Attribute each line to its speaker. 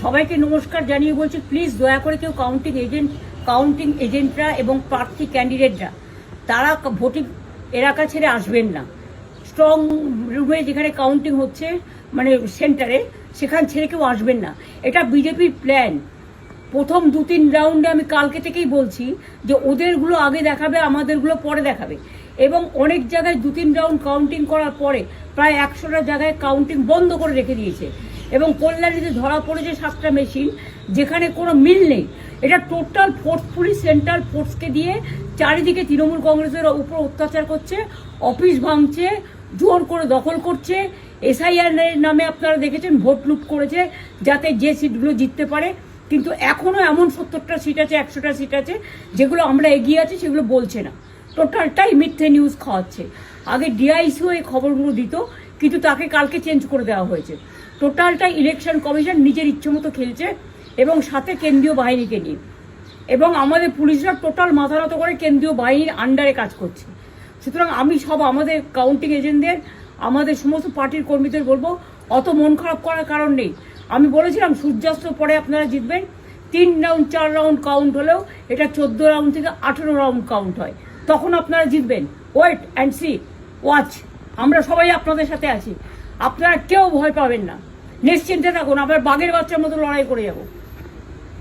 Speaker 1: সবাইকে নমস্কার জানিয়ে বলছি, প্লিজ দয়া করে কেউ কাউন্টিং এজেন্টরা এবং প্রার্থী ক্যান্ডিডেটরা তারা ভোটিং এলাকা ছেড়ে আসবেন না। স্ট্রং রুমে যেখানে কাউন্টিং হচ্ছে, মানে সেন্টারে, সেখান ছেড়ে কেউ আসবেন না। এটা বিজেপির প্ল্যান। প্রথম 2-3 রাউন্ডে আমি কালকে থেকেই বলছি যে ওদেরগুলো আগে দেখাবে, আমাদেরগুলো পরে দেখাবে। এবং অনেক জায়গায় 2-3 রাউন্ড কাউন্টিং করার পরে প্রায় 100টা জায়গায় কাউন্টিং বন্ধ করে রেখে দিয়েছে। এবং কল্যাণীতে ধরা পড়েছে 7টা মেশিন, যেখানে কোনো মিল নেই। এটা টোটাল ফোর্স, পুলিশ সেন্ট্রাল ফোর্সকে দিয়ে চারিদিকে তৃণমূল কংগ্রেসের উপর অত্যাচার করছে, অফিস ভাঙছে, জোর করে দখল করছে। এসআইআর নামে আপনারা দেখেছেন ভোট লুট করেছে যাতে যে সিটগুলো জিততে পারে। কিন্তু এখনও এমন 70টা সিট আছে, 100টা সিট আছে যেগুলো আমরা এগিয়ে আছি, সেগুলো বলছে না। টোটালটাই মিথ্যে নিউজ খাওয়াচ্ছে। আগে ডিআইসিও এই খবরগুলো দিত, কিন্তু তাকে কালকে চেঞ্জ করে দেওয়া হয়েছে। টোটালটাই ইলেকশন কমিশন নিজের ইচ্ছে মতো খেলছে, এবং সাথে কেন্দ্রীয় বাহিনীকে নিয়ে। এবং আমাদের পুলিশরা টোটাল মাথা নত করে কেন্দ্রীয় বাহিনীর আন্ডারে কাজ করছে। সুতরাং আমি আমাদের কাউন্টিং এজেন্টদের, আমাদের সমস্ত পার্টির কর্মীদের বলবো, অত মন খারাপ করার কারণ নেই। আমি বলেছিলাম সূর্যাস্তের পরে আপনারা জিতবেন। 3 রাউন্ড 4 রাউন্ড কাউন্ট হলেও এটা 14 রাউন্ড থেকে 18 রাউন্ড কাউন্ট হয়, তখন আপনারা জিতবেন। Wait and see, watch. আমরা সবাই আপনাদের সাথে আছি, আপনারা কেউ ভয় পাবেন না, নিশ্চিন্তে থাকুন। আবার বাঘের বাচ্চার মতো লড়াই করে যাবো।